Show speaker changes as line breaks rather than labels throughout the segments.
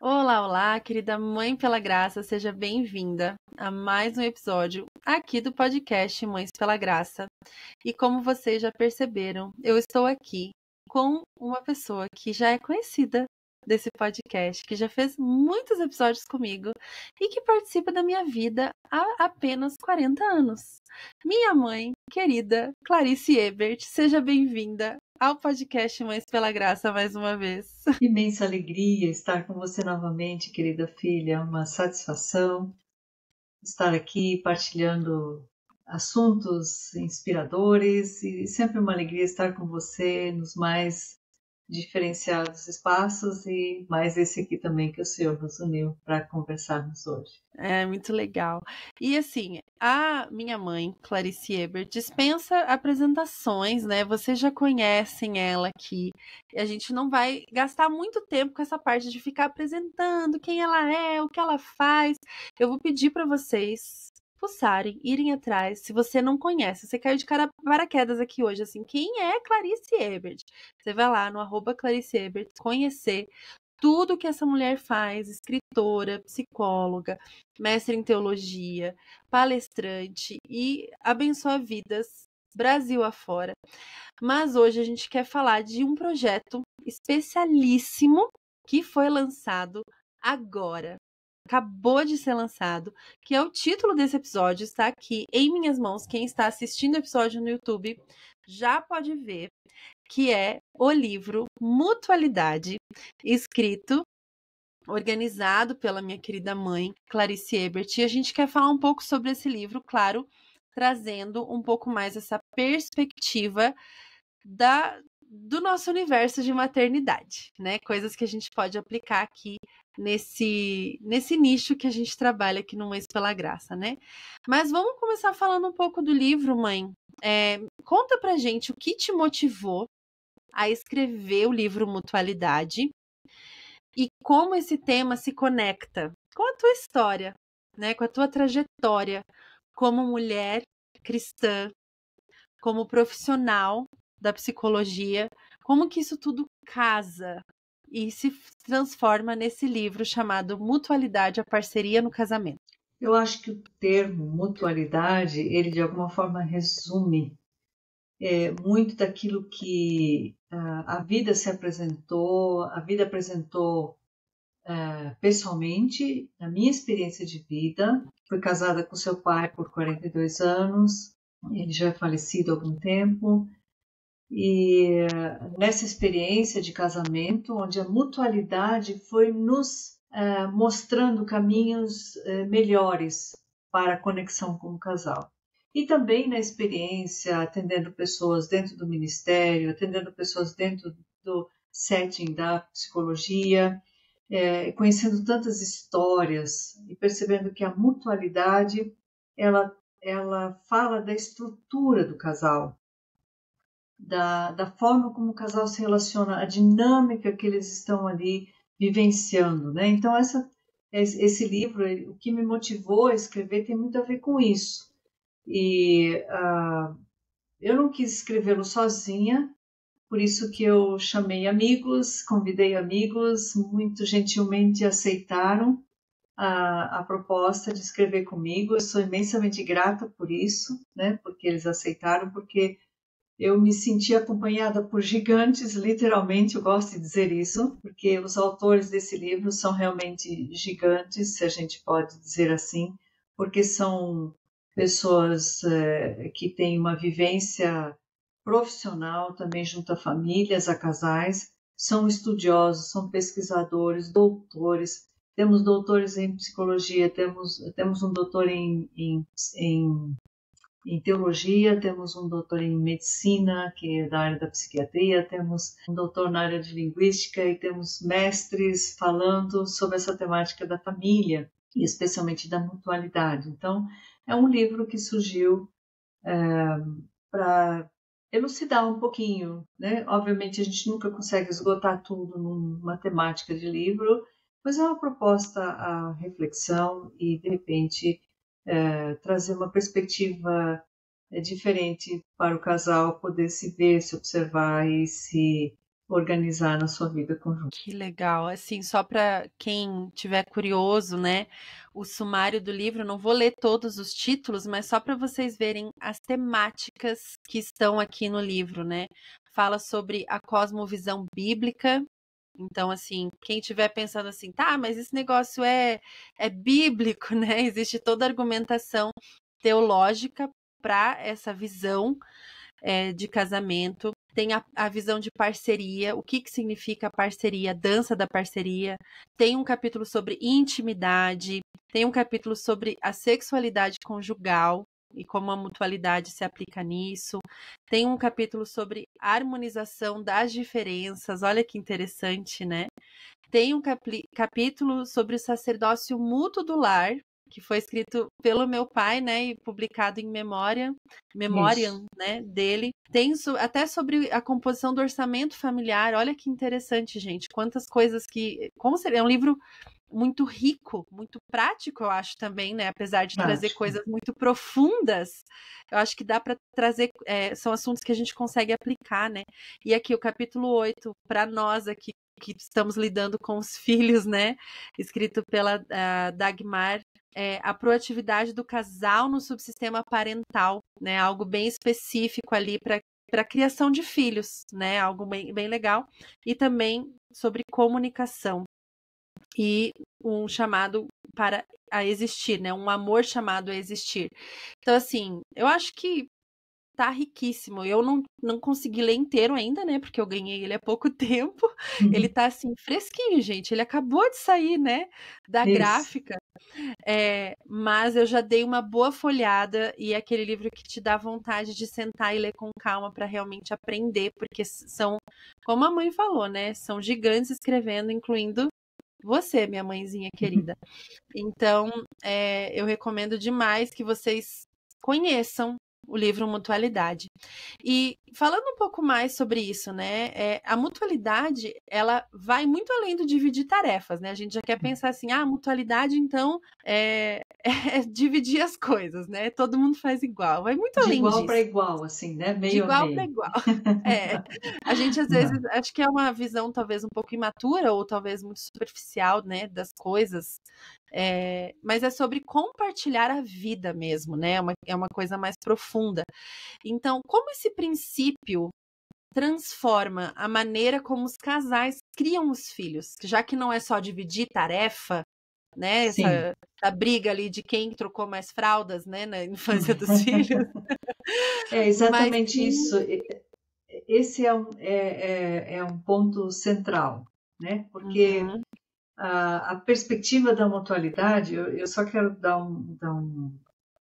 Olá, olá, querida Mãe pela Graça, seja bem-vinda a mais um episódio aqui do podcast Mães pela Graça. E como vocês já perceberam, eu estou aqui com uma pessoa que já é conhecida desse podcast, que já fez muitos episódios comigo e que participa da minha vida há apenas 40 anos. Minha mãe, querida Clarice Ebert, seja bem-vinda ao podcast Mães pela Graça mais uma vez.
Imensa alegria estar com você novamente, querida filha. É uma satisfação estar aqui partilhando assuntos inspiradores e sempre uma alegria estar com você nos mais diferenciados espaços e mais esse aqui também que o Senhor nos uniu para conversarmos hoje.
É muito legal. E assim, a minha mãe, Clarice Ebert, dispensa apresentações, né? Vocês já conhecem ela aqui. E a gente não vai gastar muito tempo com essa parte de ficar apresentando quem ela é, o que ela faz. Eu vou pedir para vocês fuçarem, irem atrás. Se você não conhece, você caiu de paraquedas aqui hoje, assim, quem é Clarice Ebert? Você vai lá no @Clarice Ebert, conhecer tudo que essa mulher faz, escritora, psicóloga, mestre em teologia, palestrante e abençoa vidas Brasil afora. Mas hoje a gente quer falar de um projeto especialíssimo que foi lançado agora. Acabou de ser lançado, que é o título desse episódio, está aqui em minhas mãos. Quem está assistindo o episódio no YouTube já pode ver, que é o livro Mutualidade, escrito, organizado pela minha querida mãe, Clarice Ebert. E a gente quer falar um pouco sobre esse livro, claro, trazendo um pouco mais essa perspectiva do nosso universo de maternidade, né? Coisas que a gente pode aplicar aqui nesse nicho que a gente trabalha aqui no Mães pela Graça, né? Mas vamos começar falando um pouco do livro, mãe. Conta pra gente o que te motivou a escrever o livro Mutualidade e como esse tema se conecta com a tua história, né? Com a tua trajetória como mulher cristã, como profissional da psicologia, como que isso tudo casa e se transforma nesse livro chamado Mutualidade, a Parceria no Casamento.
Eu acho que o termo mutualidade, ele de alguma forma resume muito daquilo que a vida a vida apresentou pessoalmente, na minha experiência de vida. Fui casada com seu pai por 42 anos, ele já é falecido há algum tempo, e nessa experiência de casamento, onde a mutualidade foi nos mostrando caminhos melhores para a conexão com o casal. E também na experiência atendendo pessoas dentro do ministério, atendendo pessoas dentro do setting da psicologia, conhecendo tantas histórias e percebendo que a mutualidade ela fala da estrutura do casal, da forma como o casal se relaciona, a dinâmica que eles estão ali vivenciando, né? Então esse livro, o que me motivou a escrever tem muito a ver com isso. E eu não quis escrevê-lo sozinha, por isso que eu chamei amigos, convidei amigos, muito gentilmente aceitaram a proposta de escrever comigo. Eu sou imensamente grata por isso, né? Porque eles aceitaram, porque eu me senti acompanhada por gigantes, literalmente, eu gosto de dizer isso, porque os autores desse livro são realmente gigantes, se a gente pode dizer assim, porque são pessoas que têm uma vivência profissional também junto a famílias, a casais, são estudiosos, são pesquisadores, doutores. Temos doutores em psicologia, temos um doutor em teologia, temos um doutor em medicina, que é da área da psiquiatria, temos um doutor na área de linguística e temos mestres falando sobre essa temática da família e especialmente da mutualidade. Então, é um livro que surgiu para elucidar um pouquinho, né? Obviamente a gente nunca consegue esgotar tudo numa temática de livro, mas é uma proposta à reflexão e de repente trazer uma perspectiva diferente para o casal poder se ver, se observar e se organizar na sua vida conjunta.
Que legal. Assim, só para quem tiver curioso, né? O sumário do livro, não vou ler todos os títulos, mas só para vocês verem as temáticas que estão aqui no livro, né? Fala sobre a cosmovisão bíblica. Então, assim, quem estiver pensando assim, tá, mas esse negócio é bíblico, né? Existe toda a argumentação teológica para essa visão de casamento. Tem a visão de parceria, o que significa a parceria, a dança da parceria. Tem um capítulo sobre intimidade, tem um capítulo sobre a sexualidade conjugal e como a mutualidade se aplica nisso. Tem um capítulo sobre harmonização das diferenças, olha que interessante, né? Tem um capítulo sobre o sacerdócio mútuo do lar, que foi escrito pelo meu pai, né, e publicado em memoriam,
Isso.
né, dele. Tem até sobre a composição do orçamento familiar. Olha que interessante, gente. Quantas coisas que, como seria um livro muito rico, muito prático, eu acho também, né? Apesar de trazer
Prático.
coisas muito profundas, eu acho que dá para trazer, são assuntos que a gente consegue aplicar, né? E aqui o capítulo 8, para nós aqui que estamos lidando com os filhos, né? Escrito pela Dagmar, a proatividade do casal no subsistema parental, né? Algo bem específico ali para a criação de filhos, né? Algo bem, bem legal. E também sobre comunicação e um chamado para a existir, né? Um amor chamado a existir. Então, assim, eu acho que tá riquíssimo. Eu não consegui ler inteiro ainda, né? Porque eu ganhei ele há pouco tempo. Ele tá assim, fresquinho, gente. Ele acabou de sair, né? Da
Isso.
gráfica. Mas eu já dei uma boa folhada e é aquele livro que te dá vontade de sentar e ler com calma para realmente aprender, porque são, como a mãe falou, né? São gigantes escrevendo, incluindo você, minha mãezinha querida. Então, eu recomendo demais que vocês conheçam o livro Mutualidade. E falando um pouco mais sobre isso, né? A mutualidade, ela vai muito além do dividir tarefas, né? A gente já quer pensar assim, mutualidade, então, é dividir as coisas, né? Todo mundo faz igual. Vai muito
De
além
igual para
disso.
igual, assim, né?
De
Meio a
igual para
meio.
igual. É. A gente, às vezes,
Não.
acho que é uma visão talvez um pouco imatura ou talvez muito superficial, né, das coisas. Mas é sobre compartilhar a vida mesmo, né? É uma coisa mais profunda. Então, como esse princípio transforma a maneira como os casais criam os filhos, já que não é só dividir tarefa, né?
Sim.
Essa briga ali de quem trocou mais fraldas, né, na infância dos filhos,
É
mas
exatamente
sim.
isso. Esse é um ponto central, né? Porque
Uhum,
a perspectiva da mutualidade, eu só quero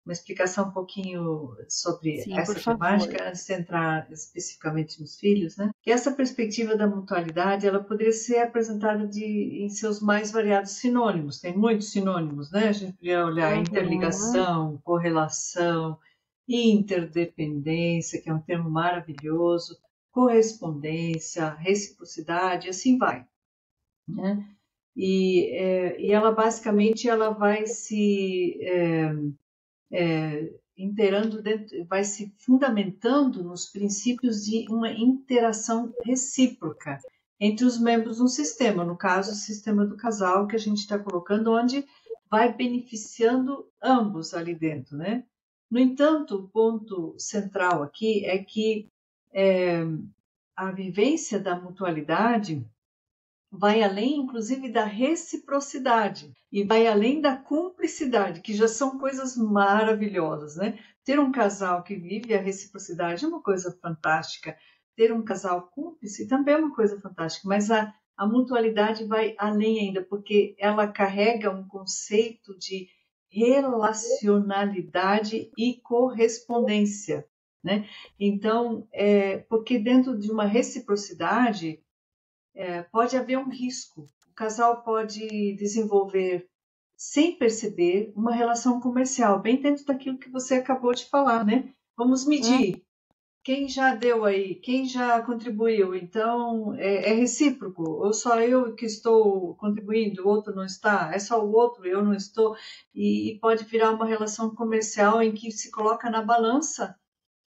uma explicação um pouquinho sobre
sim, por
essa
favor.
temática, antes de entrar especificamente nos filhos, né? Que essa perspectiva da mutualidade, ela poderia ser apresentada em seus mais variados sinônimos. Tem muitos sinônimos, né? A gente poderia olhar
Uhum,
interligação, correlação, interdependência, que é um termo maravilhoso, correspondência, reciprocidade, assim vai, né? E ela basicamente ela vai se inteirando dentro, vai se fundamentando nos princípios de uma interação recíproca entre os membros do sistema, no caso, o sistema do casal que a gente está colocando, onde vai beneficiando ambos ali dentro, né? No entanto, o ponto central aqui é que a vivência da mutualidade vai além, inclusive, da reciprocidade e vai além da cumplicidade, que já são coisas maravilhosas, né? Ter um casal que vive a reciprocidade é uma coisa fantástica. Ter um casal cúmplice também é uma coisa fantástica, mas a mutualidade vai além ainda, porque ela carrega um conceito de relacionalidade e correspondência, né? Então, porque dentro de uma reciprocidade, pode haver um risco. O casal pode desenvolver, sem perceber, uma relação comercial, bem dentro daquilo que você acabou de falar, né? Vamos
uhum,
medir. Quem já deu aí? Quem já contribuiu? Então, é recíproco? Ou só eu que estou contribuindo, o outro não está? É só o outro, eu não estou? E pode virar uma relação comercial em que se coloca na balança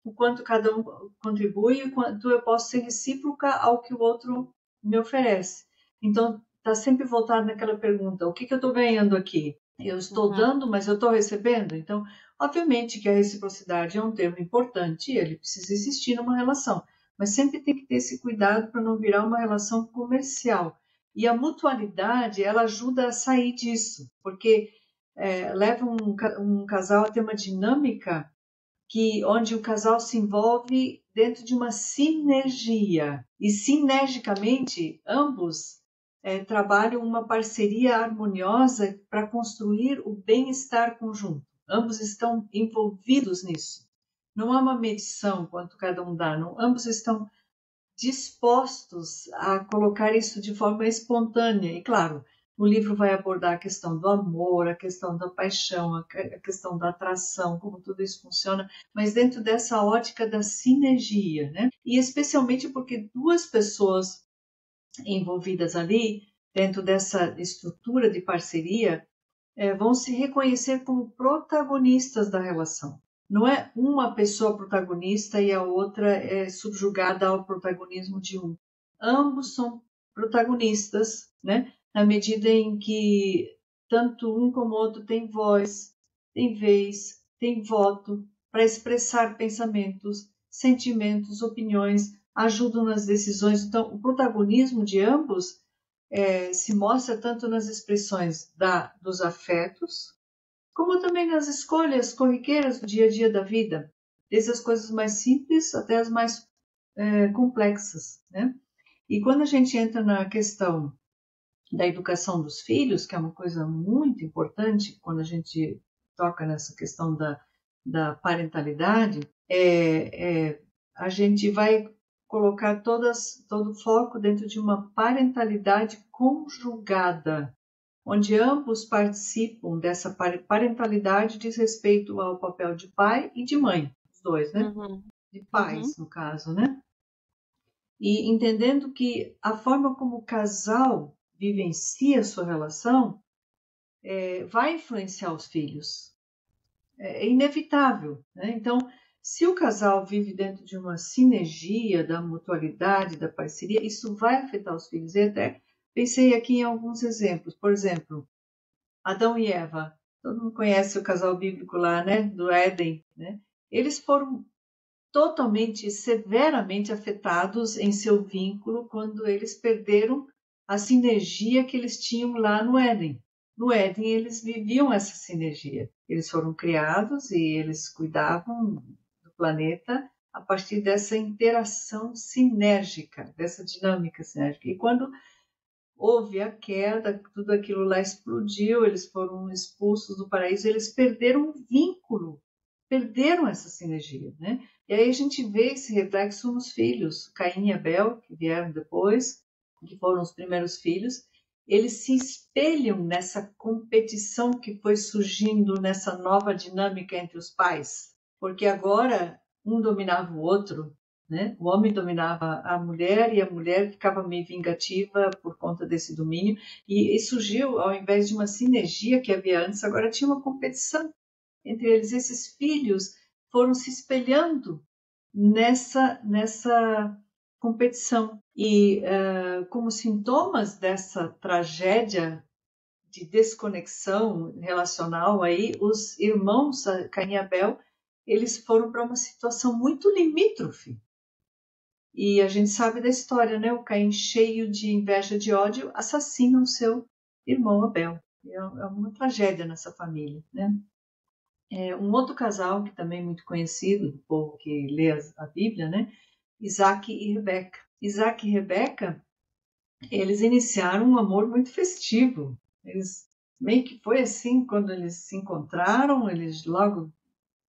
o quanto cada um contribui e o quanto eu posso ser recíproca ao que o outro me oferece. Então, está sempre voltado naquela pergunta: o que eu estou ganhando aqui? Eu estou
Uhum.
dando, mas eu estou recebendo? Então, obviamente que a reciprocidade é um termo importante e ele precisa existir numa relação, mas sempre tem que ter esse cuidado para não virar uma relação comercial. E a mutualidade, ela ajuda a sair disso, porque leva um casal a ter uma dinâmica onde o casal se envolve dentro de uma sinergia. E sinergicamente, ambos trabalham uma parceria harmoniosa para construir o bem-estar conjunto. Ambos estão envolvidos nisso. Não há uma medição quanto cada um dá, não. Ambos estão dispostos a colocar isso de forma espontânea. E, claro, o livro vai abordar a questão do amor, a questão da paixão, a questão da atração, como tudo isso funciona, mas dentro dessa ótica da sinergia, né? E especialmente porque duas pessoas envolvidas ali, dentro dessa estrutura de parceria, vão se reconhecer como protagonistas da relação. Não é uma pessoa protagonista e a outra é subjugada ao protagonismo de um. Ambos são protagonistas, né? Na medida em que tanto um como o outro tem voz, tem vez, tem voto para expressar pensamentos, sentimentos, opiniões, ajudam nas decisões. Então, o protagonismo de ambos se mostra tanto nas expressões dos afetos, como também nas escolhas corriqueiras do dia a dia da vida, desde as coisas mais simples até as mais complexas, né? E quando a gente entra na questão da educação dos filhos, que é uma coisa muito importante quando a gente toca nessa questão da parentalidade, a gente vai colocar todo o foco dentro de uma parentalidade conjugada, onde ambos participam dessa parentalidade diz respeito ao papel de pai e de mãe, os dois, né?
Uhum.
De
Uhum.
pais, no caso, né? E entendendo que a forma como o casal vivencia a sua relação vai influenciar os filhos. É inevitável, né? Então, se o casal vive dentro de uma sinergia da mutualidade, da parceria, isso vai afetar os filhos. E até pensei aqui em alguns exemplos. Por exemplo, Adão e Eva. Todo mundo conhece o casal bíblico lá, né? Do Éden, né? Eles foram totalmente, severamente afetados em seu vínculo quando eles perderam a sinergia que eles tinham lá no Éden. No Éden, eles viviam essa sinergia. Eles foram criados e eles cuidavam do planeta a partir dessa interação sinérgica, dessa dinâmica sinérgica. E quando houve a queda, tudo aquilo lá explodiu, eles foram expulsos do paraíso, eles perderam o vínculo, perderam essa sinergia, né? E aí a gente vê esse reflexo nos filhos, Caim e Abel, que vieram depois, que foram os primeiros filhos, eles se espelham nessa competição que foi surgindo nessa nova dinâmica entre os pais, porque agora um dominava o outro, né? O homem dominava a mulher e a mulher ficava meio vingativa por conta desse domínio e surgiu, ao invés de uma sinergia que havia antes, agora tinha uma competição entre eles. Esses filhos foram se espelhando nessa competição e como sintomas dessa tragédia de desconexão relacional aí, os irmãos Caim e Abel, eles foram para uma situação muito limítrofe. E a gente sabe da história, né? O Caim, cheio de inveja, de ódio, assassina o seu irmão Abel. É uma tragédia nessa família, né? Um outro casal, que também é muito conhecido, do povo que lê a Bíblia, né? Isaac e Rebeca. Isaac e Rebeca, eles iniciaram um amor muito festivo. Eles meio que foi assim, quando eles se encontraram, eles logo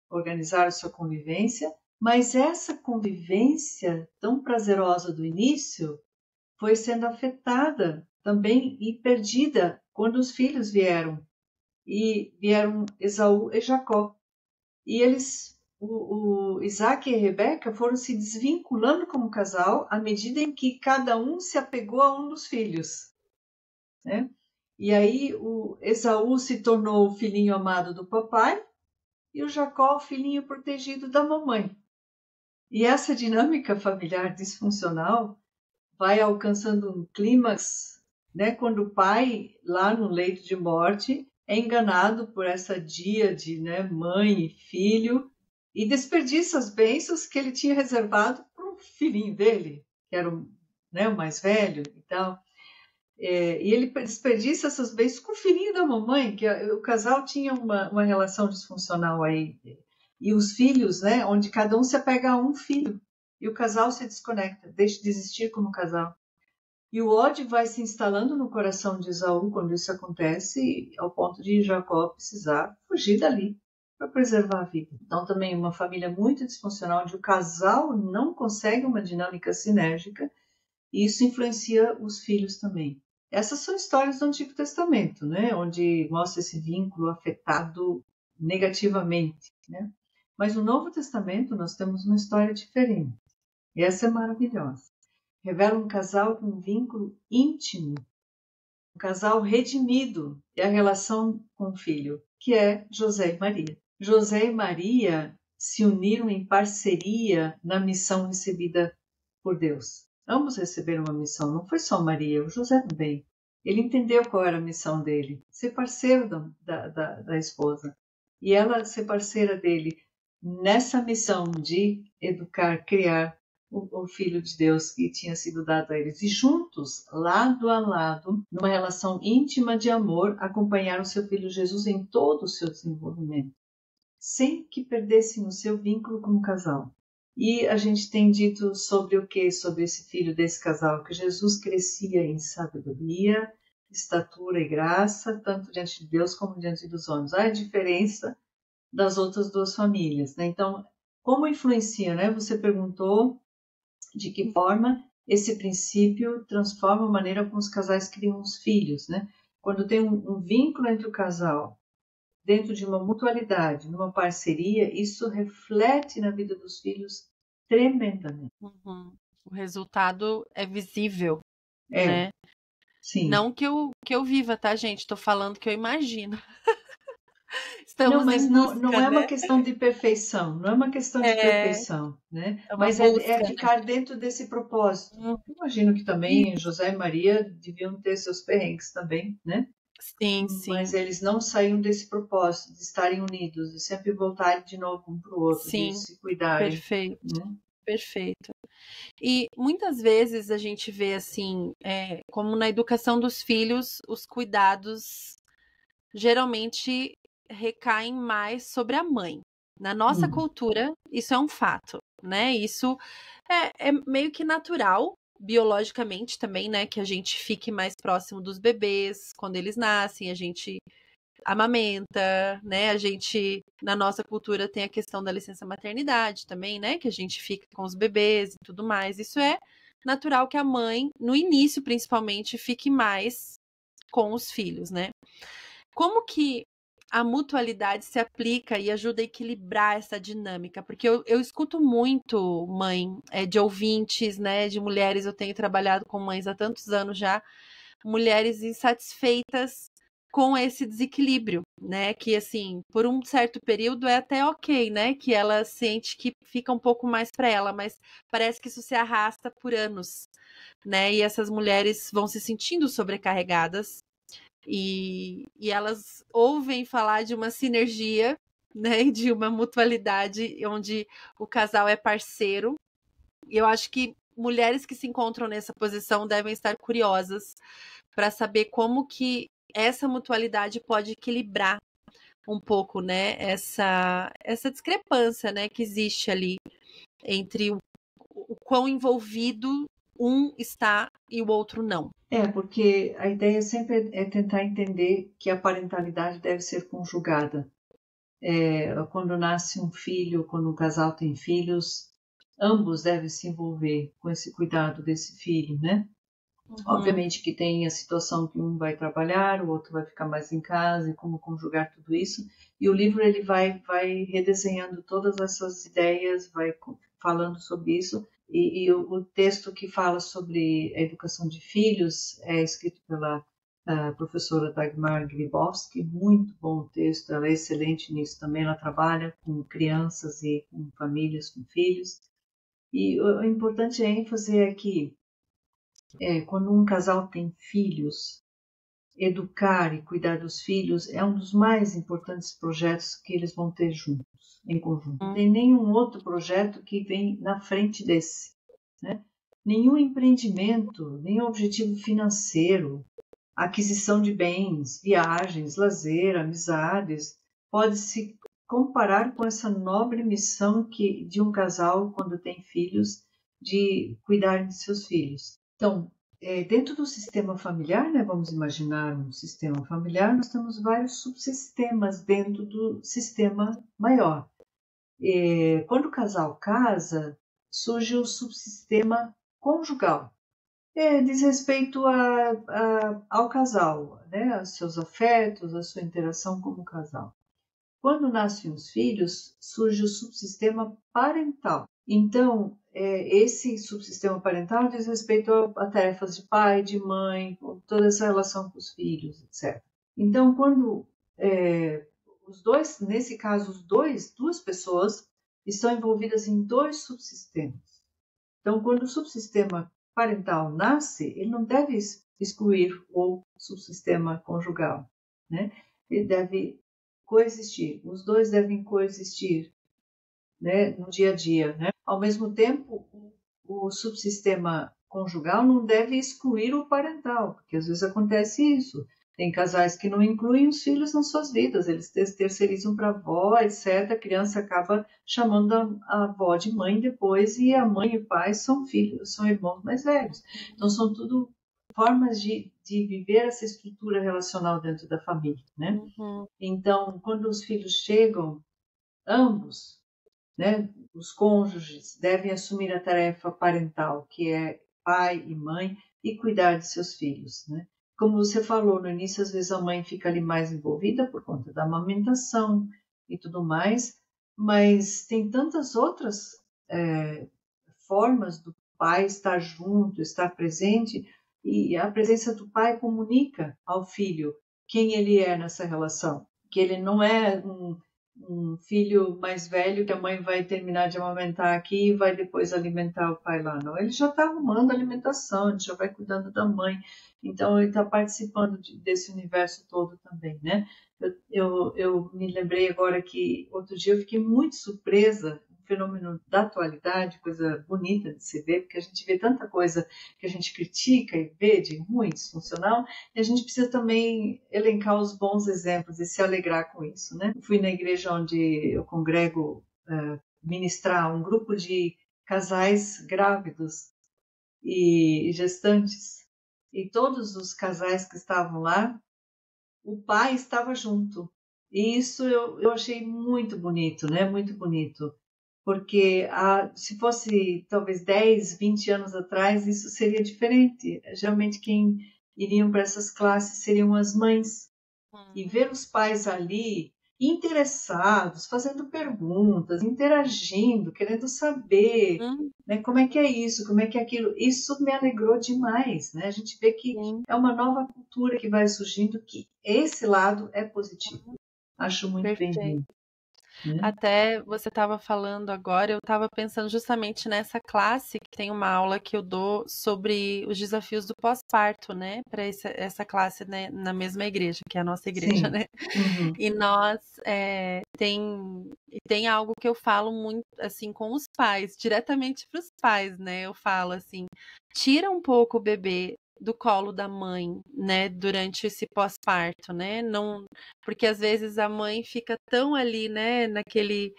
organizaram sua convivência, mas essa convivência tão prazerosa do início foi sendo afetada também e perdida quando os filhos vieram. E vieram Esaú e Jacó. E o Isaac e a Rebeca foram se desvinculando como casal à medida em que cada um se apegou a um dos filhos, né? E aí o Esaú se tornou o filhinho amado do papai e o Jacó o filhinho protegido da mamãe. E essa dinâmica familiar disfuncional vai alcançando um clímax, né, quando o pai, lá no leito de morte, é enganado por essa díade, né, mãe e filho, e desperdiça as bênçãos que ele tinha reservado para o filhinho dele, que era o, né, o mais velho e tal. E ele desperdiça essas bênçãos com o filhinho da mamãe, que o casal tinha uma relação disfuncional aí. E os filhos, né, onde cada um se apega a um filho. E o casal se desconecta, deixa de existir como casal. E o ódio vai se instalando no coração de Esaú quando isso acontece, ao ponto de Jacó precisar fugir dali para preservar a vida. Então, também uma família muito disfuncional, onde o casal não consegue uma dinâmica sinérgica, e isso influencia os filhos também. Essas são histórias do Antigo Testamento, né? Onde mostra esse vínculo afetado negativamente, né? Mas no Novo Testamento nós temos uma história diferente. E essa é maravilhosa. Revela um casal com um vínculo íntimo, um casal redimido, e a relação com o filho, que é José e Maria. José e Maria se uniram em parceria na missão recebida por Deus. Ambos receberam uma missão, não foi só Maria, o José também. Ele entendeu qual era a missão dele, ser parceiro da esposa. E ela ser parceira dele nessa missão de educar, criar o Filho de Deus que tinha sido dado a eles. E juntos, lado a lado, numa relação íntima de amor, acompanharam o seu filho Jesus em todo o seu desenvolvimento, sem que perdessem o seu vínculo como casal. E a gente tem dito sobre o que? Sobre esse filho desse casal, que Jesus crescia em sabedoria, estatura e graça, tanto diante de Deus como diante dos homens. Olha a diferença das outras duas famílias, né? Então, como influencia, né? Você perguntou de que forma esse princípio transforma a maneira como os casais criam os filhos, né? Quando tem um vínculo entre o casal, dentro de uma mutualidade, numa parceria, isso reflete na vida dos filhos tremendamente.
Uhum. O resultado é visível,
É,
né?
sim.
Não que eu viva, tá, gente? Tô falando que eu imagino.
Não,
Estamos
mas
em
não
busca,
é uma
né?
questão de perfeição, não é uma questão de
É,
perfeição, né?
é uma
Mas é
busca, né?
ficar dentro desse propósito.
Hum,
Imagino que também
isso.
José e Maria deviam ter seus perrengues também, né?
Sim,
Mas
sim,
eles não saíam desse propósito de estarem unidos, de sempre voltarem de novo um para o outro, de
sim.
se cuidarem,
Perfeito,
né?
perfeito. E muitas vezes a gente vê assim, como na educação dos filhos, os cuidados geralmente recaem mais sobre a mãe. Na nossa
Hum.
cultura, isso é um fato, né? Isso é meio que natural, biologicamente também, né? Que a gente fique mais próximo dos bebês quando eles nascem, a gente amamenta, né? A gente, na nossa cultura, tem a questão da licença maternidade também, né? Que a gente fica com os bebês e tudo mais. Isso é natural que a mãe, no início principalmente, fique mais com os filhos, né? Como que a mutualidade se aplica e ajuda a equilibrar essa dinâmica? Porque eu escuto muito, mãe, de ouvintes, né? De mulheres, eu tenho trabalhado com mães há tantos anos já, mulheres insatisfeitas com esse desequilíbrio, né? Que assim, por um certo período é até ok, né? Que ela sente que fica um pouco mais para ela, mas parece que isso se arrasta por anos, né? E essas mulheres vão se sentindo sobrecarregadas e elas ouvem falar de uma sinergia, né? De uma mutualidade onde o casal é parceiro. E eu acho que mulheres que se encontram nessa posição devem estar curiosas para saber como que essa mutualidade pode equilibrar um pouco, né, essa discrepância, né, que existe ali entre o quão envolvido um está e o outro não.
Porque a ideia sempre é tentar entender que a parentalidade deve ser conjugada. Quando nasce um filho, quando um casal tem filhos, ambos devem se envolver com esse cuidado desse filho, né?
Uhum.
Obviamente que tem a situação que um vai trabalhar, o outro vai ficar mais em casa, e como conjugar tudo isso. E o livro ele vai redesenhando todas essas ideias, vai falando sobre isso. E o texto que fala sobre a educação de filhos é escrito pela professora Dagmar Gribowski, muito bom o texto, ela é excelente nisso também, ela trabalha com crianças e com famílias, com filhos. E o importante, a ênfase é que quando um casal tem filhos, educar e cuidar dos filhos é um dos mais importantes projetos que eles vão ter juntos, em conjunto. Não tem nenhum outro projeto que vem na frente desse, né? Nenhum empreendimento, nenhum objetivo financeiro, aquisição de bens, viagens, lazer, amizades, pode se comparar com essa nobre missão de um casal, quando tem filhos, de cuidar de seus filhos. Então, dentro do sistema familiar, né, vamos imaginar um sistema familiar, nós temos vários subsistemas dentro do sistema maior. Quando o casal casa, surge o subsistema conjugal. Diz respeito ao casal, né, aos seus afetos, à sua interação como casal. Quando nascem os filhos, surge o subsistema parental. Então, esse subsistema parental diz respeito a tarefas de pai, de mãe, toda essa relação com os filhos, etc. Então, quando os dois, nesse caso, duas pessoas estão envolvidas em dois subsistemas. Então, quando o subsistema parental nasce, ele não deve excluir o subsistema conjugal, né? Ele deve coexistir, os dois devem coexistir, né, no dia a dia, né? Ao mesmo tempo, o subsistema conjugal não deve excluir o parental, porque às vezes acontece isso. Tem casais que não incluem os filhos nas suas vidas, eles terceirizam para a avó, etc. A criança acaba chamando a avó de mãe depois, e a mãe e o pai são filhos, são irmãos mais velhos. Então são tudo formas de viver essa estrutura relacional dentro da família, né? Então, quando os filhos chegam, ambos, né, os cônjuges devem assumir a tarefa parental, que é pai e mãe, e cuidar de seus filhos, né? Como você falou no início, às vezes a mãe fica ali mais envolvida por conta da amamentação e tudo mais, mas tem tantas outras formas do pai estar junto, estar presente, e a presença do pai comunica ao filho quem ele é nessa relação, que ele não é um filho mais velho que a mãe vai terminar de amamentar aqui e vai depois alimentar o pai lá. Não, ele já está arrumando a alimentação, ele já vai cuidando da mãe. Então, ele está participando desse universo todo também, né? Eu me lembrei agora que outro dia eu fiquei muito surpresa, um fenômeno da atualidade, coisa bonita de se ver, porque a gente vê tanta coisa que a gente critica e vê de ruim, disfuncional, e a gente precisa também elencar os bons exemplos e se alegrar com isso, né? Eu fui na igreja onde eu congrego ministrar um grupo de casais grávidos e gestantes, e todos os casais que estavam lá, o pai estava junto. E isso eu achei muito bonito, né? Muito bonito. Porque se fosse talvez 10, 20 anos atrás, isso seria diferente. Geralmente quem iriam para essas classes seriam as mães. E ver os pais ali interessados, fazendo perguntas, interagindo, querendo saber, né, como é que é isso, como é que é aquilo, isso me alegrou demais, né? A gente vê que é uma nova cultura que vai surgindo, que esse lado é positivo. Acho muito bem-vindo. Né?
Até você estava falando agora, eu estava pensando justamente nessa classe, que tem uma aula que eu dou sobre os desafios do pós-parto, né? Para essa classe, né, na mesma igreja, que é a nossa igreja,
Sim.
né?
Uhum.
E nós tem algo que eu falo muito assim com os pais, diretamente para os pais, né? Eu falo assim, tira um pouco o bebê do colo da mãe, né, durante esse pós-parto, né, não, porque às vezes a mãe fica tão ali, né, naquele,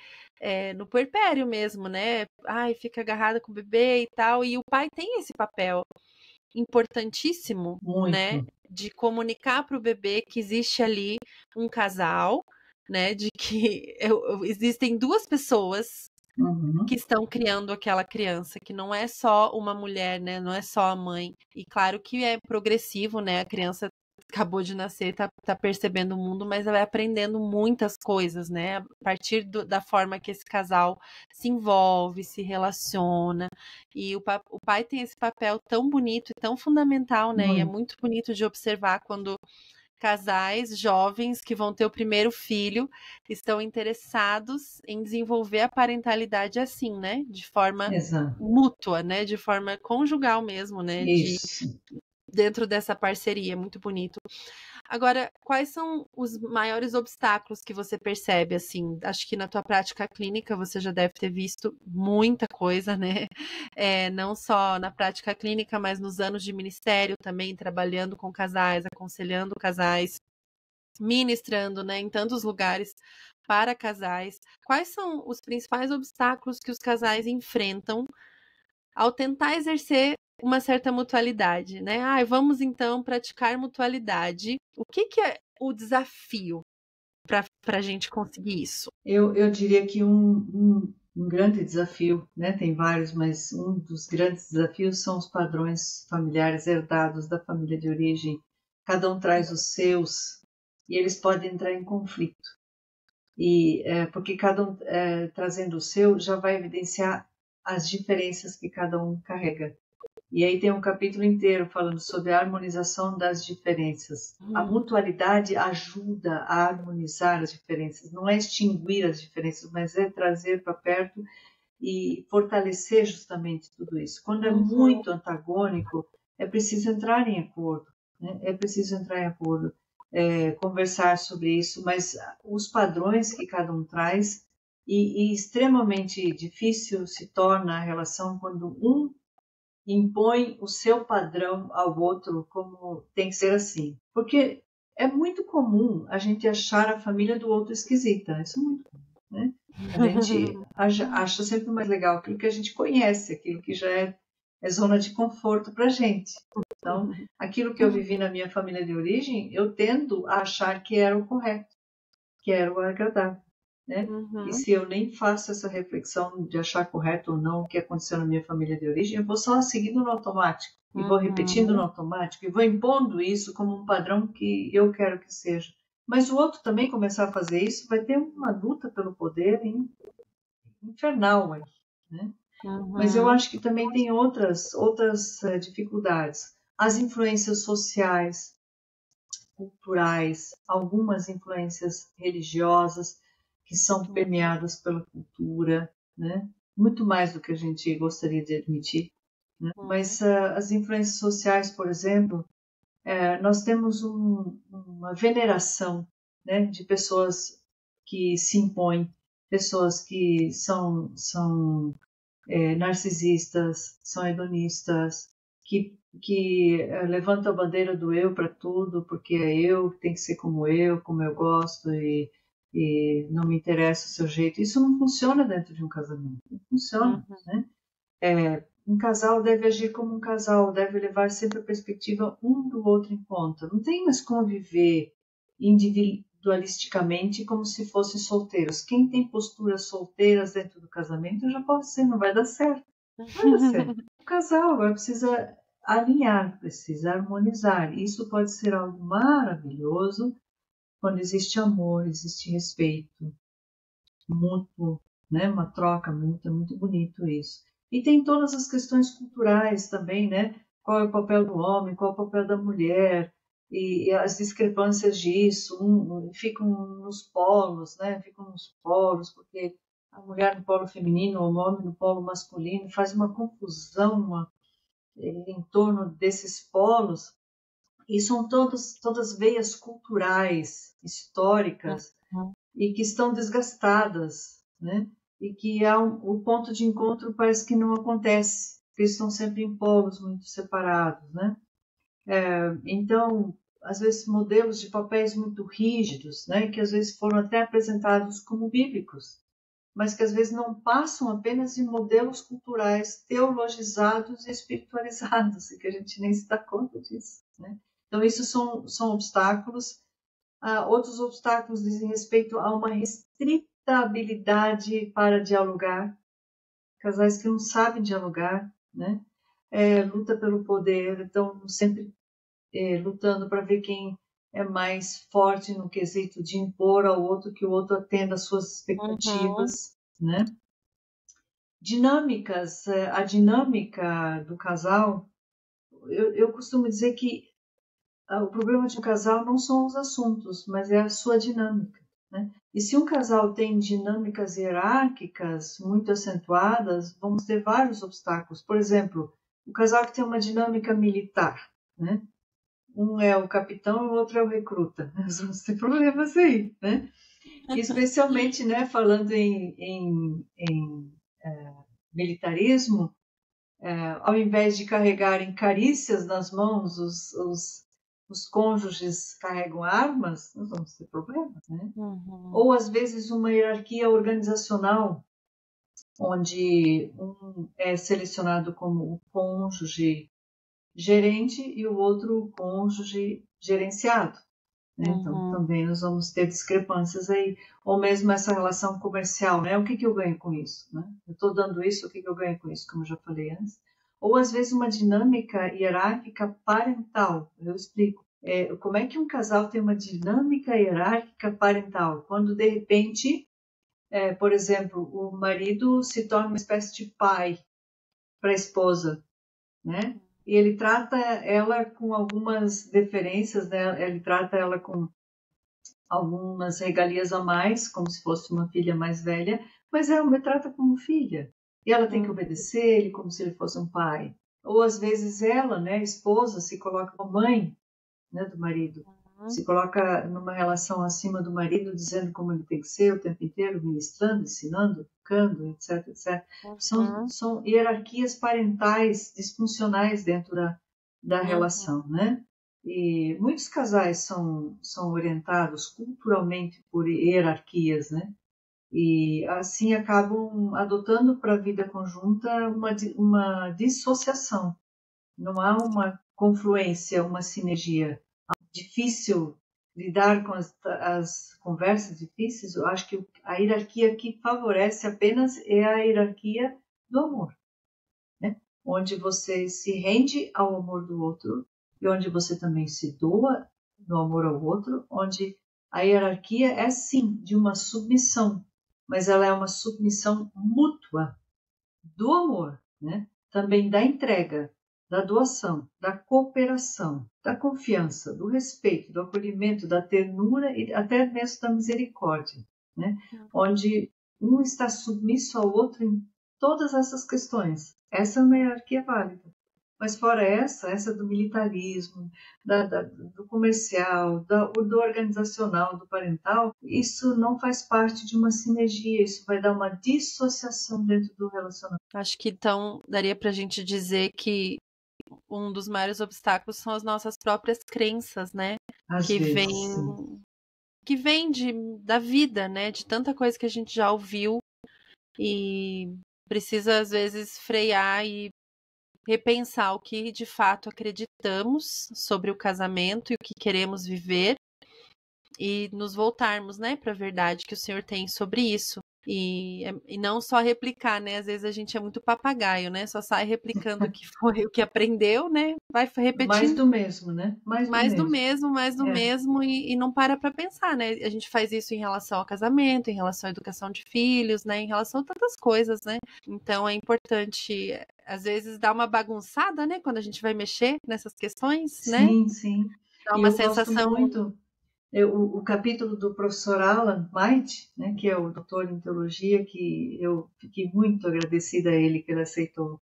no puerpério mesmo, né, ai, fica agarrada com o bebê e tal, e o pai tem esse papel importantíssimo, né,
Muito.
de comunicar para o bebê que existe ali um casal, né, de que existem duas pessoas
Uhum.
que estão criando aquela criança, que não é só uma mulher, né? Não é só a mãe. E claro que é progressivo, né? A criança acabou de nascer, tá percebendo o mundo, mas ela vai aprendendo muitas coisas, né? A partir da forma que esse casal se envolve, se relaciona. E o pai tem esse papel tão bonito e tão fundamental, né? E é
Muito.
muito bonito de observar quando casais jovens que vão ter o primeiro filho estão interessados em desenvolver a parentalidade assim, né? De forma
Exato.
mútua, né? De forma conjugal mesmo, né?
Isso.
Dentro dessa parceria, muito bonito. Agora, quais são os maiores obstáculos que você percebe, assim? Acho que na tua prática clínica você já deve ter visto muita coisa, né? Não só na prática clínica, mas nos anos de ministério também, trabalhando com casais, aconselhando casais, ministrando, né, em tantos lugares para casais. Quais são os principais obstáculos que os casais enfrentam ao tentar exercer uma certa mutualidade, né? Vamos então praticar mutualidade. O que é o desafio para a gente conseguir isso?
Eu diria que um grande desafio, né? Tem vários, mas um dos grandes desafios são os padrões familiares herdados da família de origem. Cada um traz os seus e eles podem entrar em conflito. Porque cada um trazendo o seu já vai evidenciar as diferenças que cada um carrega. E aí tem um capítulo inteiro falando sobre a harmonização das diferenças. A mutualidade ajuda a harmonizar as diferenças, não é extinguir as diferenças, mas é trazer para perto e fortalecer justamente tudo isso. Quando é muito antagônico, é preciso entrar em acordo, né? É preciso entrar em acordo, conversar sobre isso, mas os padrões que cada um traz, e extremamente difícil se torna a relação quando um impõe o seu padrão ao outro como tem que ser assim. Porque é muito comum a gente achar a família do outro esquisita. Isso é muito comum, né? A gente acha sempre mais legal aquilo que a gente conhece, aquilo que já é zona de conforto para a gente. Então, aquilo que eu vivi na minha família de origem, eu tendo a achar que era o correto, que era o agradável, né? E se eu nem faço essa reflexão de achar correto ou não o que aconteceu na minha família de origem, eu vou só seguindo no automático, e vou repetindo no automático, e vou impondo isso como um padrão que eu quero que seja. Mas o outro também começar a fazer isso, vai ter uma luta pelo poder infernal aí, né? Mas eu acho que também tem outras dificuldades. As influências sociais, culturais, algumas influências religiosas que são permeadas pela cultura, né? Muito mais do que a gente gostaria de admitir, né? Mas as influências sociais, por exemplo, nós temos uma veneração, né, de pessoas que se impõem, pessoas que são narcisistas, são hedonistas, que levantam a bandeira do eu para tudo, porque é eu, tem que ser como eu gosto e não me interessa o seu jeito. Isso não funciona dentro de um casamento, não funciona, né? Um casal deve agir como um casal, deve levar sempre a perspectiva um do outro em conta. Não tem mais como viver individualisticamente como se fossem solteiros. Quem tem posturas solteiras dentro do casamento já pode ser, não vai dar certo. Não vai dar certo. O casal agora precisa alinhar, precisa harmonizar. Isso pode ser algo maravilhoso quando existe amor, existe respeito mútuo, né? Uma troca mútua, é muito bonito isso. E tem todas as questões culturais também, né? Qual é o papel do homem, qual é o papel da mulher, e as discrepâncias disso, ficam nos polos, né? Ficam nos polos, porque a mulher no polo feminino, o homem no polo masculino, faz uma confusão em torno desses polos, e são todas veias culturais, históricas, e que estão desgastadas, né? E que o ponto de encontro parece que não acontece, porque eles estão sempre em polos muito separados, né? Então, às vezes, modelos de papéis muito rígidos, né? Que às vezes foram até apresentados como bíblicos, mas que às vezes não passam apenas de modelos culturais teologizados e espiritualizados, e que a gente nem se dá conta disso, né? Então, isso são obstáculos. Outros obstáculos dizem respeito a uma restrita habilidade para dialogar, casais que não sabem dialogar, né? Luta pelo poder, estão sempre lutando para ver quem é mais forte no quesito de impor ao outro que o outro atenda às suas expectativas, né? Dinâmicas, a dinâmica do casal, eu costumo dizer que o problema de um casal não são os assuntos, mas é a sua dinâmica, né? E se um casal tem dinâmicas hierárquicas muito acentuadas, vamos ter vários obstáculos. Por exemplo, o casal que tem uma dinâmica militar, né? Um é o capitão e o outro é o recruta. Nós vamos ter problemas aí, né? Especialmente, né, falando em militarismo, ao invés de carregarem carícias nas mãos, os cônjuges carregam armas, nós vamos ter problemas, né? Ou, às vezes, uma hierarquia organizacional, onde um é selecionado como o cônjuge gerente e o outro o cônjuge gerenciado, né? Então, também nós vamos ter discrepâncias aí. Ou mesmo essa relação comercial, né? O que eu ganho com isso, né? Eu estou dando isso, o que eu ganho com isso, como eu já falei antes. Ou, às vezes, uma dinâmica hierárquica parental. Eu explico. Como é que um casal tem uma dinâmica hierárquica parental? Quando, de repente, por exemplo, o marido se torna uma espécie de pai para a esposa, né? E ele trata ela com algumas deferências, né? Ele trata ela com algumas regalias a mais, como se fosse uma filha mais velha, mas ela me trata como filha. E ela tem que obedecer ele como se ele fosse um pai. Ou às vezes ela, né, a esposa, se coloca como mãe, né, do marido. Se coloca numa relação acima do marido, dizendo como ele tem que ser o tempo inteiro, ministrando, ensinando, educando, etc, etc. São hierarquias parentais disfuncionais dentro da relação, né? E muitos casais são orientados culturalmente por hierarquias, né? E assim acabam adotando para a vida conjunta uma dissociação. Não há uma confluência, uma sinergia. Difícil lidar com as conversas difíceis. Eu acho que a hierarquia que favorece apenas é a hierarquia do amor, né? Onde você se rende ao amor do outro e onde você também se doa no amor ao outro, onde a hierarquia é sim de uma submissão, mas ela é uma submissão mútua do amor, né? Também da entrega, da doação, da cooperação, da confiança, do respeito, do acolhimento, da ternura e até mesmo da misericórdia, né? Onde um está submisso ao outro em todas essas questões. Essa é uma hierarquia válida. Mas fora essa do militarismo, do comercial, do organizacional, do parental, isso não faz parte de uma sinergia, isso vai dar uma dissociação dentro do relacionamento.
Acho que então daria pra gente dizer que um dos maiores obstáculos são as nossas próprias crenças, né?
Às
Que
vezes,
vem,
sim.
que vem da vida, né? De tanta coisa que a gente já ouviu e precisa às vezes frear e repensar o que de fato acreditamos sobre o casamento e o que queremos viver e nos voltarmos, né, para a verdade que o Senhor tem sobre isso. E não só replicar, né? Às vezes a gente é muito papagaio, né? Só sai replicando o que foi, o que aprendeu, né? Vai
Mais
repetindo
do mesmo, né?
mais do mesmo, mais do
É.
mesmo, e não para pensar, né? A gente faz isso em relação ao casamento, em relação à educação de filhos, né? Em relação a tantas coisas, né? Então é importante, às vezes, dar uma bagunçada, né? Quando a gente vai mexer nessas questões, né?
Sim, sim.
Dá
E
uma
eu gosto
sensação.
muito, o capítulo do professor Alan White, né, que é o doutor em teologia, que eu fiquei muito agradecida a ele que ele aceitou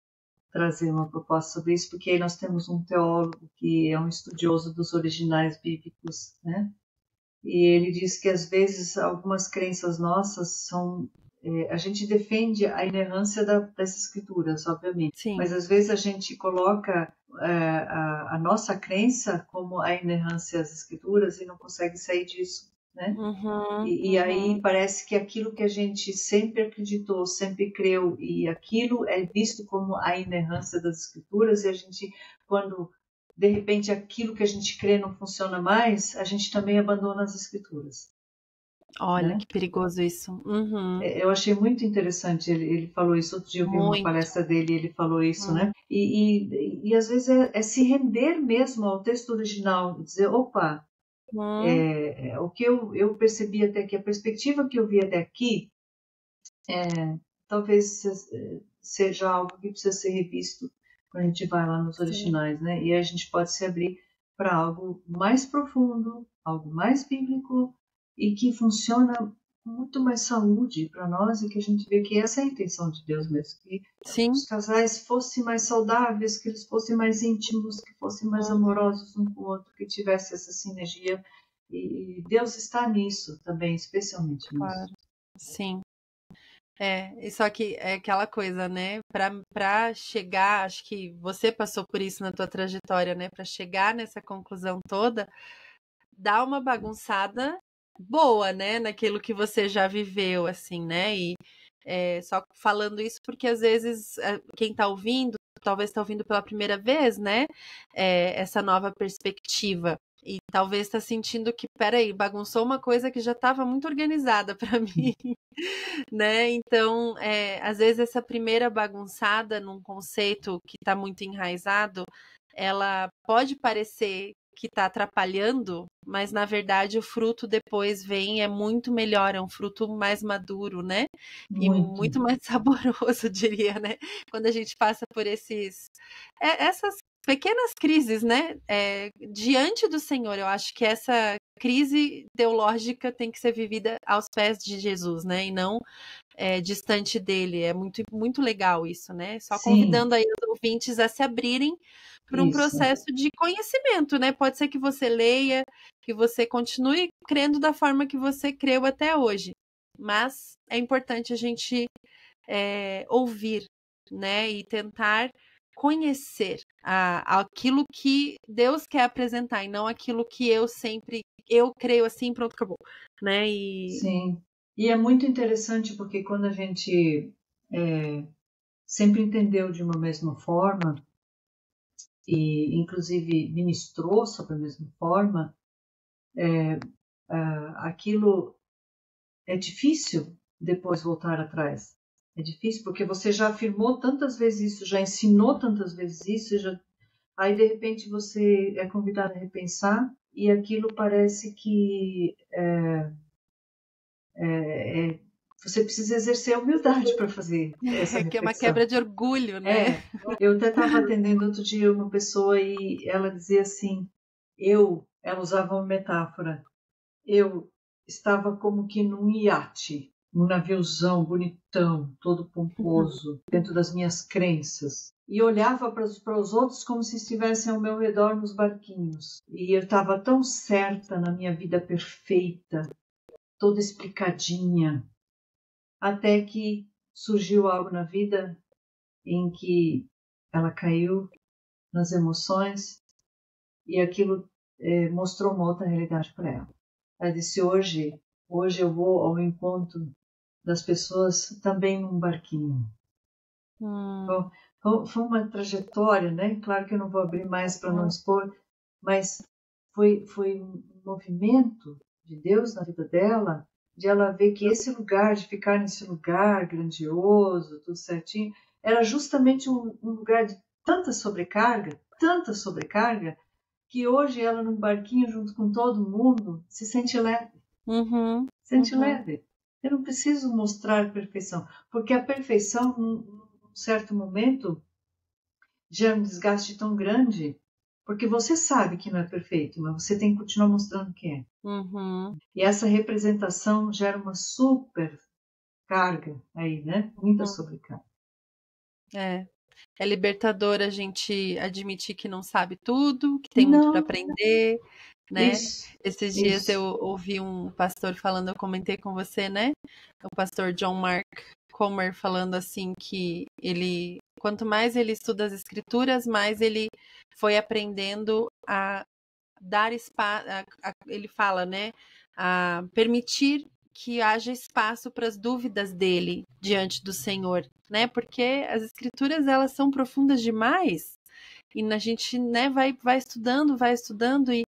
trazer uma proposta sobre isso, porque aí nós temos um teólogo que é um estudioso dos originais bíblicos, né? E ele diz que às vezes algumas crenças nossas são a gente defende a inerrância das escrituras, obviamente,
Sim.
mas às vezes a gente coloca a nossa crença como a inerrância das escrituras e não consegue sair disso, né? E aí parece que aquilo que a gente sempre acreditou, sempre creu, e aquilo é visto como a inerrância das escrituras, e a gente, quando de repente aquilo que a gente crê não funciona mais, a gente também abandona as escrituras.
Olha,
Né?
que perigoso isso.
Eu achei muito interessante, ele falou isso, outro dia eu vi uma
Muito.
palestra dele, ele falou isso, né? E às vezes é se render mesmo ao texto original, dizer, opa, o que eu percebi até aqui, a perspectiva que eu vi até aqui, talvez seja algo que precisa ser revisto quando a gente vai lá nos originais, né? E a gente pode se abrir para algo mais profundo, algo mais bíblico e que funciona com muito mais saúde para nós e que a gente vê que essa é a intenção de Deus mesmo, que
Sim.
os casais fossem mais saudáveis, que eles fossem mais íntimos, que fossem mais amorosos um com o outro, que tivesse essa sinergia. E Deus está nisso também, especialmente nisso.
Claro. Sim. E só que é aquela coisa, né? Pra chegar, acho que você passou por isso na tua trajetória, né? Pra chegar nessa conclusão toda, dá uma bagunçada boa, né? Naquilo que você já viveu, assim, né? E só falando isso porque às vezes quem tá ouvindo, talvez tá ouvindo pela primeira vez, né? Essa nova perspectiva. E talvez tá sentindo que, peraí, bagunçou uma coisa que já estava muito organizada para mim, né? Então, às vezes essa primeira bagunçada num conceito que está muito enraizado, ela pode parecer que está atrapalhando, mas na verdade o fruto depois vem, é muito melhor, é um fruto mais maduro, né? E muito mais saboroso, diria, né? Quando a gente passa por essas pequenas crises, né? Diante do Senhor, eu acho que essa crise teológica tem que ser vivida aos pés de Jesus, né? E não distante dele. É muito, muito legal isso, né? Só convidando aí os ouvintes a se abrirem para um processo de conhecimento, né? Pode ser que você leia, que você continue crendo da forma que você creu até hoje. Mas é importante a gente ouvir, né? E tentar conhecer aquilo que Deus quer apresentar e não aquilo que eu creio assim, pronto, acabou, né?
Sim, e é muito interessante porque quando a gente sempre entendeu de uma mesma forma e inclusive ministrou sobre a mesma forma, aquilo é difícil depois voltar atrás. É difícil porque você já afirmou tantas vezes isso, já ensinou tantas vezes isso, aí de repente você é convidado a repensar e aquilo parece que você precisa exercer a humildade para fazer essa
que é uma
reflexão.
quebra de orgulho, né?
Eu até estava atendendo outro dia uma pessoa e ela dizia assim, ela usava uma metáfora, eu estava como que num iate, num naviozão bonitão, todo pomposo, dentro das minhas crenças. E olhava para os outros como se estivessem ao meu redor nos barquinhos. E eu estava tão certa na minha vida perfeita, toda explicadinha, até que surgiu algo na vida em que ela caiu nas emoções e aquilo mostrou uma outra realidade para ela. Ela disse, hoje eu vou ao encontro das pessoas também num barquinho. Então, foi uma trajetória, né? Claro que eu não vou abrir mais para não expor, mas foi um movimento de Deus na vida dela, de ela ver que esse lugar, de ficar nesse lugar grandioso, tudo certinho, era justamente um lugar de tanta sobrecarga, que hoje ela num barquinho junto com todo mundo se sente leve. Sente leve. Eu não preciso mostrar perfeição, porque a perfeição, num certo momento, gera um desgaste tão grande, porque você sabe que não é perfeito, mas você tem que continuar mostrando que é. E essa representação gera uma super carga aí, né? Muita sobrecarga.
É libertador a gente admitir que não sabe tudo, que tem muito para aprender, né? Esses dias eu ouvi um pastor falando, eu comentei com você, né? O pastor John Mark Comer falando assim que quanto mais ele estuda as escrituras, mais ele foi aprendendo a dar espaço, ele fala, né? A permitir que haja espaço para as dúvidas dele diante do Senhor, né? Porque as escrituras elas são profundas demais e a gente, né, vai estudando e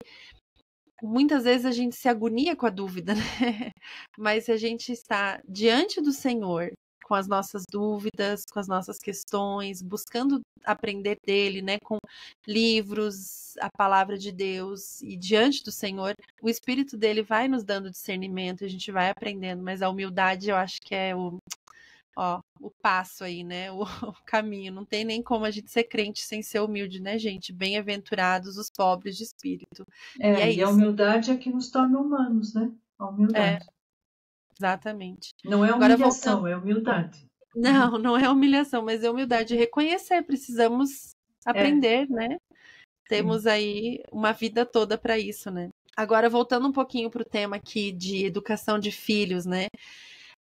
muitas vezes a gente se agonia com a dúvida, né? Mas se a gente está diante do Senhor com as nossas dúvidas, com as nossas questões, buscando aprender dele, né, com livros, a palavra de Deus e diante do Senhor, o Espírito dele vai nos dando discernimento, a gente vai aprendendo, mas a humildade eu acho que é ó, o passo aí, né? O caminho. Não tem nem como a gente ser crente sem ser humilde, né, gente? Bem-aventurados os pobres de espírito. E é
E a
isso.
humildade é que nos torna humanos, né? A
É,
humildade.
exatamente.
Não é
Agora voltando.
humilhação, é humildade.
Não, não é humilhação, mas é humildade. Reconhecer, precisamos
É,
aprender, né?
sim.
Temos aí uma vida toda para isso, né? Agora, voltando um pouquinho para o tema aqui de educação de filhos, né?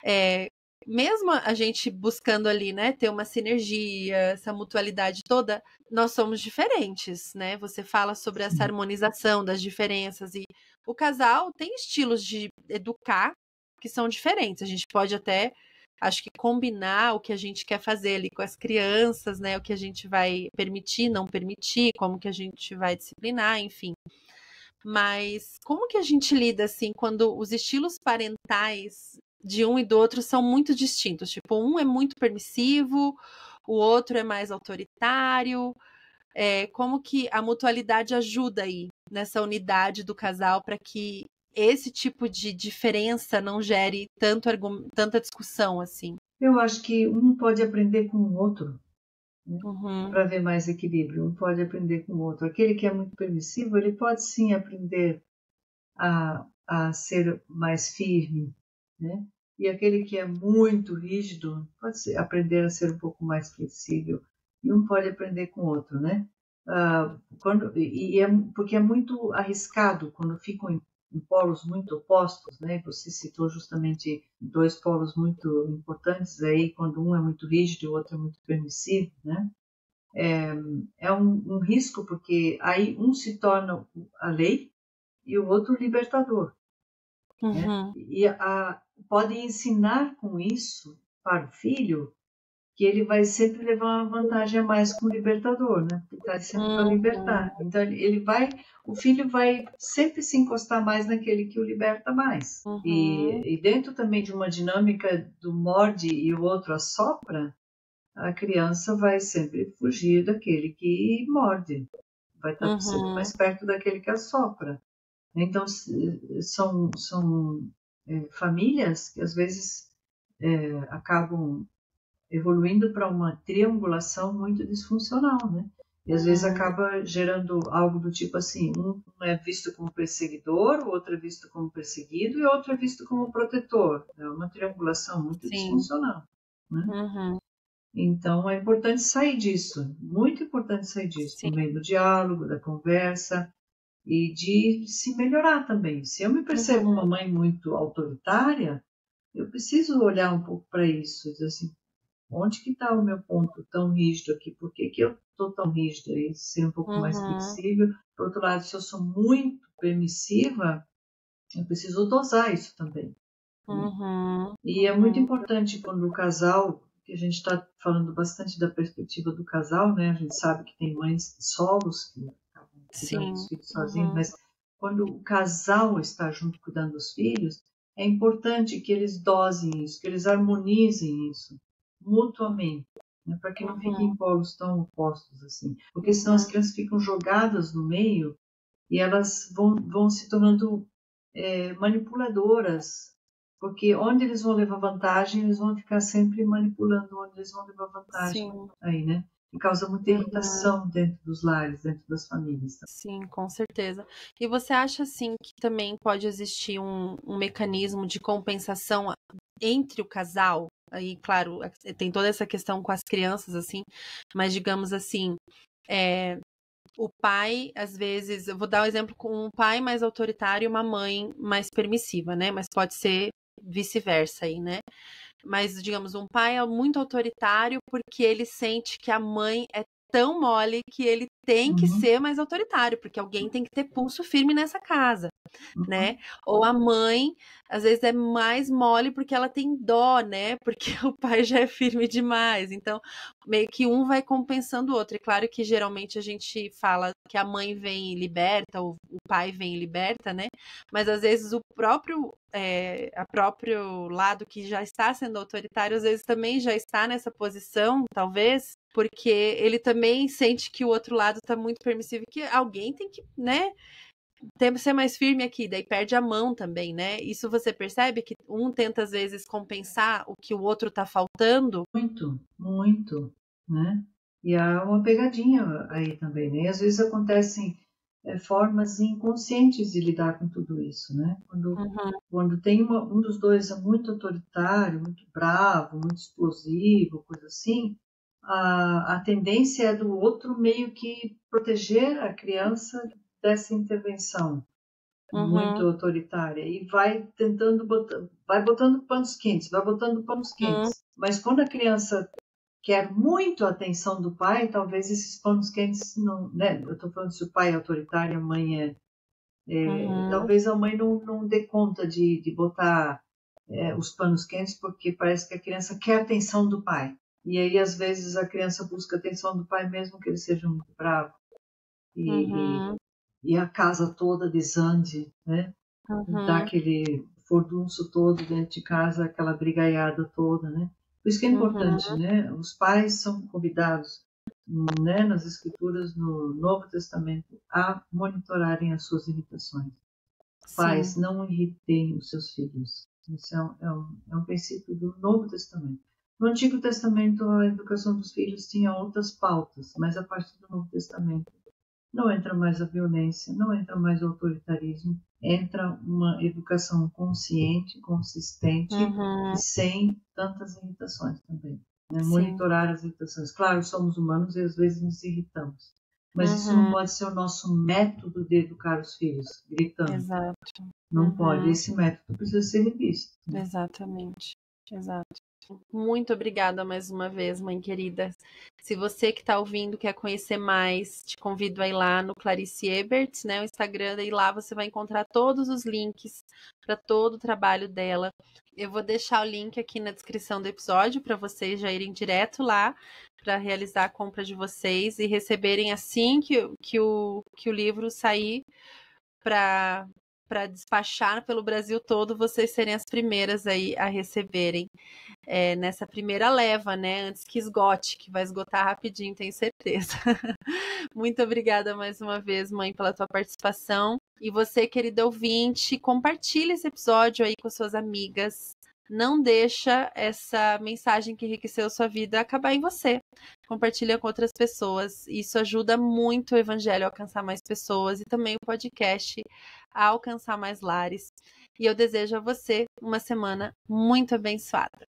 É, mesmo a gente buscando ali, né, ter uma sinergia, essa mutualidade toda, nós somos diferentes, né? Você fala sobre essa
Sim.
harmonização das diferenças e o casal tem estilos de educar que são diferentes. A gente pode até, acho que combinar o que a gente quer fazer ali com as crianças, né? O que a gente vai permitir, não permitir, como que a gente vai disciplinar, enfim. Mas como que a gente lida assim quando os estilos parentais de um e do outro são muito distintos? Tipo, um é muito permissivo, o outro é mais autoritário. Como que a mutualidade ajuda aí nessa unidade do casal para que esse tipo de diferença não gere tanta discussão assim?
Eu acho que um pode aprender com o outro, né?
Uhum,
Para ver mais equilíbrio. Um pode aprender com o outro. Aquele que é muito permissivo, ele pode sim aprender a ser mais firme, né? E aquele que é muito rígido aprender a ser um pouco mais flexível. E um pode aprender com o outro, né? Porque é muito arriscado quando ficam em polos muito opostos, né? Você citou justamente dois polos muito importantes aí, quando um é muito rígido e o outro é muito permissivo, né? É um risco porque aí um se torna a lei e o outro o libertador, né?
uhum,
Pode ensinar com isso para o filho que ele vai sempre levar uma vantagem a mais com o libertador, né? Porque está sempre para
uhum,
libertar. Então o filho vai sempre se encostar mais naquele que o liberta mais.
uhum,
E dentro também de uma dinâmica do morde e o outro assopra, a criança vai sempre fugir daquele que morde, vai estar sempre
uhum,
mais perto daquele que assopra. Então, são famílias que às vezes acabam evoluindo para uma triangulação muito disfuncional, né? E às vezes
uhum.
acaba gerando algo do tipo assim, um é visto como perseguidor, o outro é visto como perseguido e o outro é visto como protetor. É uma triangulação muito
Sim.
disfuncional, né?
Uhum.
Então é importante sair disso, muito importante sair disso,
Sim.
por meio do diálogo, da conversa e de se melhorar também. Se eu me percebo
Uhum.
uma mãe muito autoritária, eu preciso olhar um pouco para isso, dizer assim, onde que está o meu ponto tão rígido aqui? Por que que eu estou tão rígida? E ser um pouco mais
Uhum.
flexível. Por outro lado, se eu sou muito permissiva, eu preciso dosar isso também, né?
Uhum.
E é muito
Uhum.
importante quando o casal, que a gente está falando bastante da perspectiva do casal, né? A gente sabe que tem mães solos que acabam cuidando dos
Sim.
filhos sozinhos,
Uhum.
mas quando o casal está junto cuidando dos filhos, é importante que eles dosem isso, que eles harmonizem isso mutuamente, né? Para que não fiquem
Uhum.
em polos tão opostos assim, porque senão as
Uhum.
crianças ficam jogadas no meio e elas vão se tornando manipuladoras, porque onde eles vão levar vantagem, eles vão ficar sempre manipulando onde eles vão levar vantagem
Sim.
aí, né? E causa muita
Uhum.
irritação dentro dos lares, dentro das famílias.
Sim, com certeza. E você acha, assim, que também pode existir um mecanismo de compensação entre o casal? Aí, claro, tem toda essa questão com as crianças, assim, mas digamos assim, é, o pai, às vezes, eu vou dar um exemplo com um pai mais autoritário e uma mãe mais permissiva, né? Mas pode ser vice-versa aí, né? Mas, digamos, um pai é muito autoritário porque ele sente que a mãe é tão mole que ele tem que
Uhum,
ser mais autoritário, porque alguém tem que ter pulso firme nessa casa, né?
uhum,
Ou a mãe, às vezes, é mais mole porque ela tem dó, né? Porque o pai já é firme demais. Então, meio que um vai compensando o outro. E claro que geralmente a gente fala que a mãe vem e liberta, ou o pai vem e liberta, né? Mas às vezes a próprio lado que já está sendo autoritário, às vezes também já está nessa posição, talvez, porque ele também sente que o outro lado está muito permissivo, que alguém tem que, né? temos que ser mais firme aqui, daí perde a mão também, né? Isso você percebe que um tenta às vezes compensar o que o outro tá faltando?
Muito, muito, né? E há uma pegadinha aí também, né? E às vezes acontecem formas inconscientes de lidar com tudo isso, né? Quando tem um dos dois é muito autoritário, muito bravo, muito explosivo, coisa assim, a tendência é do outro meio que proteger a criança dessa intervenção muito autoritária e vai tentando vai botando panos quentes, vai botando panos quentes. Mas quando a criança quer muito a atenção do pai, talvez esses panos quentes não, né? Eu estou falando se o pai é autoritário, a mãe talvez a mãe não dê conta de botar os panos quentes, porque parece que a criança quer a atenção do pai. E aí, às vezes, a criança busca a atenção do pai, mesmo que ele seja muito bravo. E a casa toda desande, né? Dá aquele furdunço todo dentro de casa, aquela brigaiada toda, né? Por isso que é importante, né? Os pais são convidados, né, nas escrituras, no Novo Testamento, a monitorarem as suas irritações. Pais, não irritem os seus filhos. Isso é um princípio do Novo Testamento. No Antigo Testamento, a educação dos filhos tinha outras pautas, mas a partir do Novo Testamento não entra mais a violência, não entra mais o autoritarismo, entra uma educação consciente, consistente e sem tantas irritações também. Né? Monitorar as irritações. Claro, somos humanos e às vezes nos irritamos, mas isso não pode ser o nosso método de educar os filhos, gritando.
Exato.
Não pode. Esse método precisa ser revisto. Né?
Exatamente. Exato. Muito obrigada mais uma vez, mãe querida. Se você que está ouvindo quer conhecer mais, te convido a ir lá no Clarice Ebert, né, o Instagram, e lá você vai encontrar todos os links para todo o trabalho dela. Eu vou deixar o link aqui na descrição do episódio para vocês já irem direto lá para realizar a compra de vocês e receberem assim que o livro sair para despachar pelo Brasil todo, vocês serem as primeiras aí a receberem nessa primeira leva, né? Antes que esgote, que vai esgotar rapidinho, tenho certeza. Muito obrigada mais uma vez, mãe, pela tua participação. E você, querido ouvinte, compartilhe esse episódio aí com suas amigas. Não deixa essa mensagem que enriqueceu sua vida acabar em você. Compartilha com outras pessoas. Isso ajuda muito o Evangelho a alcançar mais pessoas e também o podcast a alcançar mais lares. E eu desejo a você uma semana muito abençoada.